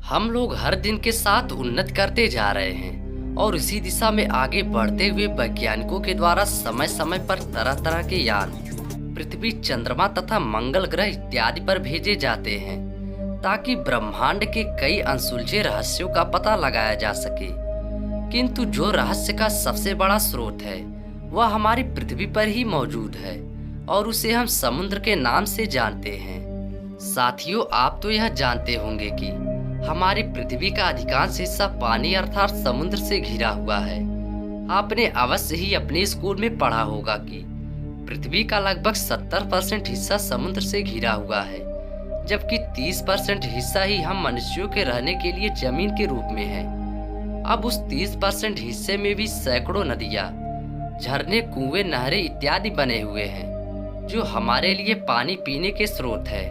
हम लोग हर दिन के साथ उन्नत करते जा रहे हैं और इसी दिशा में आगे बढ़ते हुए वैज्ञानिकों के द्वारा समय समय पर तरह तरह के यान पृथ्वी, चंद्रमा तथा मंगल ग्रह इत्यादि पर भेजे जाते हैं ताकि ब्रह्मांड के कई अनसुलझे रहस्यों का पता लगाया जा सके। किंतु जो रहस्य का सबसे बड़ा स्रोत है वह हमारी पृथ्वी पर ही मौजूद है और उसे हम समुद्र के नाम से जानते हैं। साथियों, आप तो यह जानते होंगे कि हमारी पृथ्वी का अधिकांश हिस्सा पानी अर्थात समुद्र से घिरा हुआ है। आपने अवश्य ही अपने स्कूल में पढ़ा होगा कि पृथ्वी का लगभग 70% हिस्सा समुद्र से घिरा हुआ है, जबकि 30% हिस्सा ही हम मनुष्यों के रहने के लिए जमीन के रूप में है। अब उस 30% हिस्से में भी सैकड़ों नदियाँ, झरने, कुएं, नहरें इत्यादि बने हुए हैं जो हमारे लिए पानी पीने के स्रोत है।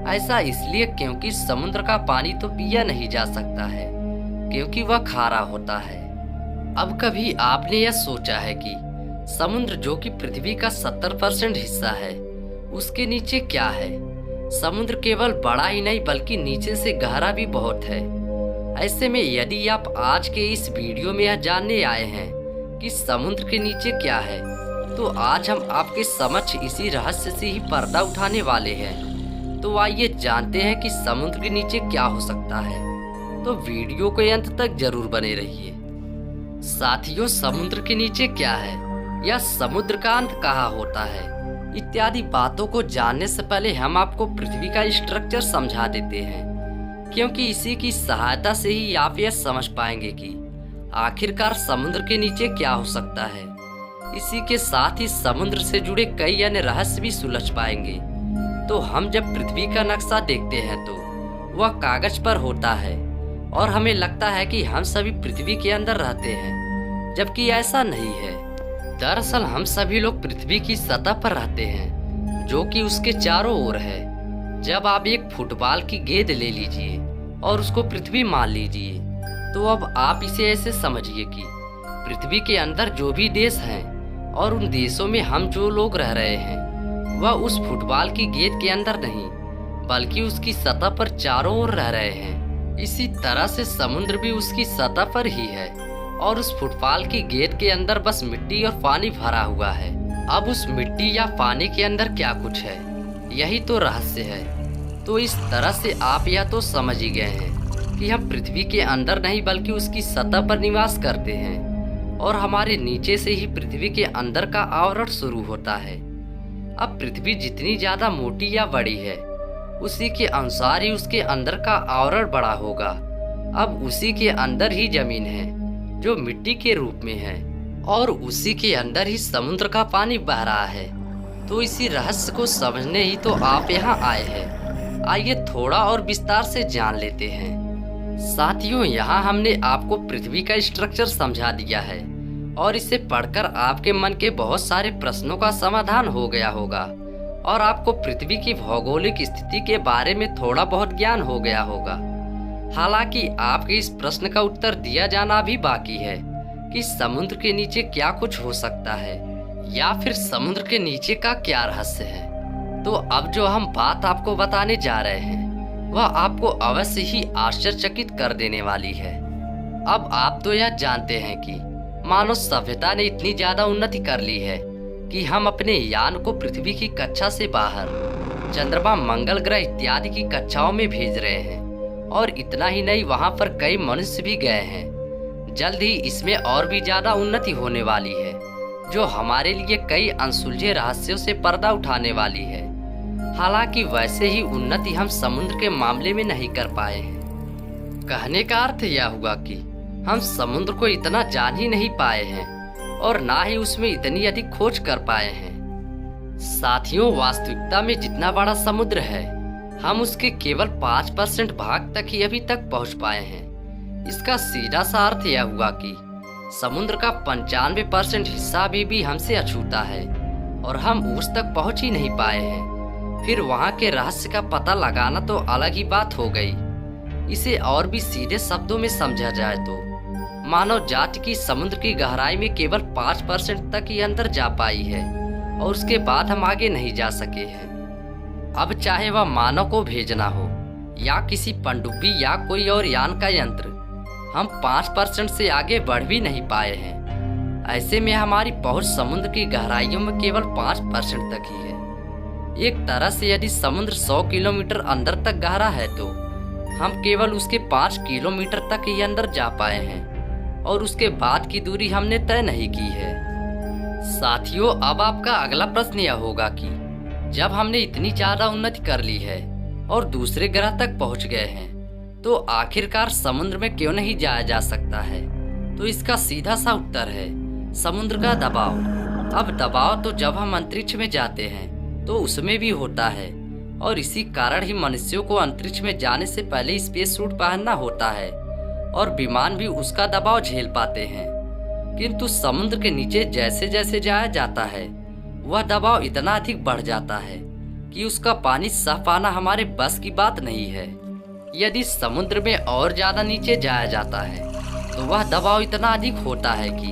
ऐसा इसलिए क्योंकि समुद्र का पानी तो पिया नहीं जा सकता है क्योंकि वह खारा होता है। अब कभी आपने यह सोचा है कि समुद्र जो कि पृथ्वी का 70% हिस्सा है उसके नीचे क्या है? समुद्र केवल बड़ा ही नहीं बल्कि नीचे से गहरा भी बहुत है। ऐसे में यदि आप आज के इस वीडियो में यह जानने आए हैं कि समुद्र के नीचे क्या है, तो आज हम आपके समक्ष इसी रहस्य से ही पर्दा उठाने वाले हैं। तो आइए जानते हैं कि समुद्र के नीचे क्या हो सकता है। तो वीडियो के अंत तक जरूर बने रहिए। साथियों, समुद्र के नीचे क्या है या समुद्र का अंत कहाँ होता है इत्यादि बातों को जानने से पहले हम आपको पृथ्वी का स्ट्रक्चर समझा देते हैं, क्योंकि इसी की सहायता से ही आप यह समझ पाएंगे कि आखिरकार समुद्र के नीचे क्या हो सकता है। इसी के साथ ही समुद्र से जुड़े कई अन्य रहस्य भी सुलझ पाएंगे। तो हम जब पृथ्वी का नक्शा देखते हैं तो वह कागज पर होता है और हमें लगता है कि हम सभी पृथ्वी के अंदर रहते हैं, जबकि ऐसा नहीं है। दरअसल हम सभी लोग पृथ्वी की सतह पर रहते हैं जो कि उसके चारों ओर है। जब आप एक फुटबॉल की गेंद ले लीजिए और उसको पृथ्वी मान लीजिए, तो अब आप इसे ऐसे समझिए कि पृथ्वी के अंदर जो भी देश हैं और उन देशों में हम जो लोग रह रहे हैं वह उस फुटबॉल की गेंद के अंदर नहीं बल्कि उसकी सतह पर चारों ओर रह रहे हैं। इसी तरह से समुद्र भी उसकी सतह पर ही है और उस फुटबॉल की गेंद के अंदर बस मिट्टी और पानी भरा हुआ है। अब उस मिट्टी या पानी के अंदर क्या कुछ है, यही तो रहस्य है। तो इस तरह से आप यह तो समझ ही गए हैं कि हम पृथ्वी के अंदर नहीं बल्कि उसकी सतह पर निवास करते हैं और हमारे नीचे से ही पृथ्वी के अंदर का आवरण शुरू होता है। अब पृथ्वी जितनी ज्यादा मोटी या बड़ी है उसी के अनुसार ही उसके अंदर का आवरण बड़ा होगा। अब उसी के अंदर ही जमीन है जो मिट्टी के रूप में है और उसी के अंदर ही समुद्र का पानी बह रहा है। तो इसी रहस्य को समझने ही तो आप यहाँ आए हैं। आइए थोड़ा और विस्तार से जान लेते हैं। साथियों, यहाँ हमने आपको पृथ्वी का स्ट्रक्चर समझा दिया है और इसे पढ़कर आपके मन के बहुत सारे प्रश्नों का समाधान हो गया होगा और आपको पृथ्वी की भौगोलिक स्थिति के बारे में थोड़ा बहुत ज्ञान हो गया होगा। हालांकि आपके इस प्रश्न का उत्तर दिया जाना भी बाकी है कि समुद्र के नीचे क्या कुछ हो सकता है या फिर समुद्र के नीचे का क्या रहस्य है। तो अब जो हम बात आपको बताने जा रहे हैं वह आपको अवश्य ही आश्चर्यचकित कर देने वाली है। अब आप तो यह जानते हैं कि मानव सभ्यता ने इतनी ज्यादा उन्नति कर ली है कि हम अपने यान को पृथ्वी की कक्षा से बाहर चंद्रमा, मंगल ग्रह इत्यादि की कक्षाओं में भेज रहे हैं और इतना ही नहीं, वहां पर कई मनुष्य भी गए हैं। जल्द ही इसमें और भी ज्यादा उन्नति होने वाली है जो हमारे लिए कई अनसुलझे रहस्यों से पर्दा उठाने वाली है। हालांकि वैसे ही उन्नति हम समुद्र के मामले में नहीं कर पाए हैं। कहने का अर्थ यह हुआ कि हम समुद्र को इतना जान ही नहीं पाए हैं और ना ही उसमें इतनी अधिक खोज कर पाए हैं। साथियों, वास्तविकता में जितना बड़ा समुद्र है हम उसके केवल 5% भाग तक ही अभी तक पहुंच पाए हैं। इसका सीधा सा अर्थ यह हुआ कि समुद्र का 95% हिस्सा अभी भी हमसे अछूता है और हम उस तक पहुंच ही नहीं पाए हैं। फिर वहां के रहस्य का पता लगाना तो अलग ही बात हो गई। इसे और भी सीधे शब्दों में समझा जाए तो मानव जाति की समुद्र की गहराई में केवल 5% तक ही अंदर जा पाई है और उसके बाद हम आगे नहीं जा सके हैं। अब चाहे वह मानव को भेजना हो या किसी पनडुब्बी या कोई और यान का यंत्र हम 5% से आगे बढ़ भी नहीं पाए हैं। ऐसे में हमारी पहुंच समुद्र की गहराइयों में केवल 5% तक ही है। एक तरह से यदि समुद्र 100 किलोमीटर अंदर तक गहरा है तो हम केवल उसके 5 किलोमीटर तक ही अंदर जा पाए हैं और उसके बाद की दूरी हमने तय नहीं की है। साथियों, अब आपका अगला प्रश्न यह होगा कि जब हमने इतनी ज्यादा उन्नति कर ली है और दूसरे ग्रह तक पहुंच गए हैं तो आखिरकार समुद्र में क्यों नहीं जाया जा सकता है? तो इसका सीधा सा उत्तर है समुद्र का दबाव। अब दबाव तो जब हम अंतरिक्ष में जाते हैं तो उसमें भी होता है और इसी कारण ही मनुष्यों को अंतरिक्ष में जाने से पहले स्पेस सूट पहनना होता है और विमान भी उसका दबाव झेल पाते हैं। किंतु समुद्र के नीचे जैसे जैसे जाया जाता है वह दबाव इतना अधिक बढ़ जाता है कि उसका पानी सह पाना हमारे बस की बात नहीं है। यदि समुद्र में और ज्यादा नीचे जाया जाता है तो वह दबाव इतना अधिक होता है कि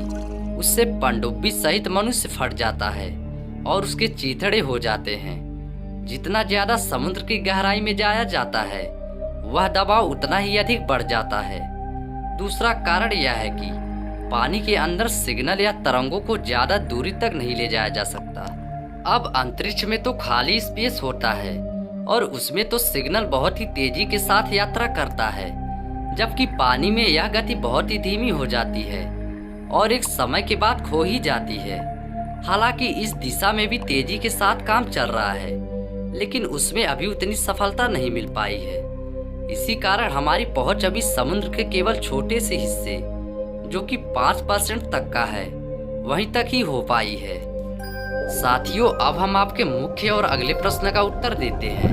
उससे पनडुब्बी सहित मनुष्य फट जाता है और उसके चीथड़े हो जाते हैं। जितना ज्यादा समुद्र की गहराई में जाया जाता है वह दबाव उतना ही अधिक बढ़ जाता है। दूसरा कारण यह है कि पानी के अंदर सिग्नल या तरंगों को ज्यादा दूरी तक नहीं ले जाया जा सकता। अब अंतरिक्ष में तो खाली स्पेस होता है और उसमें तो सिग्नल बहुत ही तेजी के साथ यात्रा करता है, जबकि पानी में यह गति बहुत ही धीमी हो जाती है और एक समय के बाद खो ही जाती है। हालांकि इस दिशा में भी तेजी के साथ काम चल रहा है, लेकिन उसमें अभी उतनी सफलता नहीं मिल पाई है। इसी कारण हमारी पहुंच अभी समुद्र के केवल छोटे से हिस्से जो कि 5% तक का है वहीं तक ही हो पाई है। साथियों, अब हम आपके मुख्य और अगले प्रश्न का उत्तर देते हैं,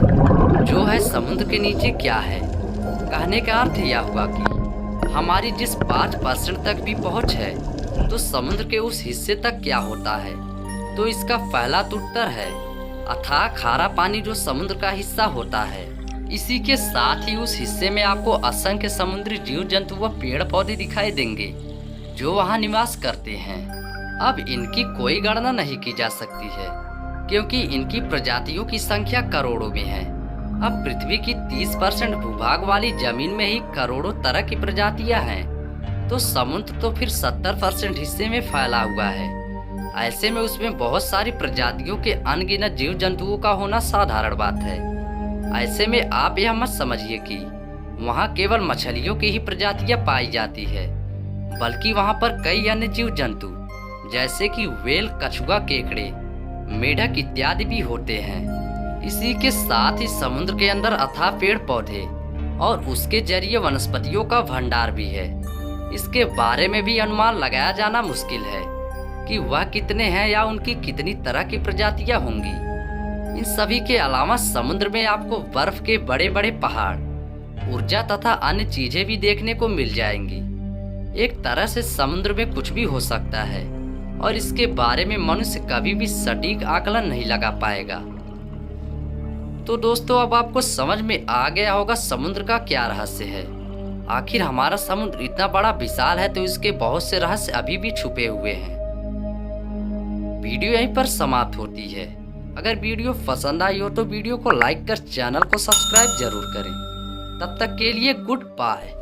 जो है समुद्र के नीचे क्या है। कहने का अर्थ यह हुआ कि हमारी जिस 5% तक भी पहुंच है तो समुद्र के उस हिस्से तक क्या होता है। तो इसका पहला उत्तर है अथाह खारा पानी जो समुद्र का हिस्सा होता है। इसी के साथ ही उस हिस्से में आपको असंख्य समुद्री जीव जंतु व पेड़ पौधे दिखाई देंगे जो वहां निवास करते हैं। अब इनकी कोई गणना नहीं की जा सकती है क्योंकि इनकी प्रजातियों की संख्या करोड़ों में है। अब पृथ्वी की 30% भूभाग वाली जमीन में ही करोड़ों तरह की प्रजातियां हैं, तो समुद्र तो फिर 70% हिस्से में फैला हुआ है। ऐसे में उसमें बहुत सारी प्रजातियों के अनगिनत जीव जंतुओं का होना साधारण बात है। ऐसे में आप यह मत समझिए कि वहाँ केवल मछलियों की ही प्रजातियां पाई जाती है, बल्कि वहाँ पर कई अन्य जीव जंतु जैसे कि व्हेल, कछुआ, केकड़े, मेढक इत्यादि भी होते हैं। इसी के साथ ही समुद्र के अंदर अथाह पेड़ पौधे और उसके जरिए वनस्पतियों का भंडार भी है। इसके बारे में भी अनुमान लगाया जाना मुश्किल है कि वह कितने हैं या उनकी कितनी तरह की प्रजातियां होंगी। इन सभी के अलावा समुद्र में आपको बर्फ के बड़े बड़े पहाड़, ऊर्जा तथा अन्य चीजें भी देखने को मिल जाएंगी। एक तरह से समुद्र में कुछ भी हो सकता है और इसके बारे में मनुष्य कभी भी सटीक आकलन नहीं लगा पाएगा। तो दोस्तों, अब आपको समझ में आ गया होगा समुद्र का क्या रहस्य है। आखिर हमारा समुद्र इतना बड़ा विशाल है तो इसके बहुत से रहस्य अभी भी छुपे हुए हैं। वीडियो यहीं पर समाप्त होती है। अगर वीडियो पसंद आई हो तो वीडियो को लाइक कर चैनल को सब्सक्राइब जरूर करें। तब तक के लिए गुड बाय।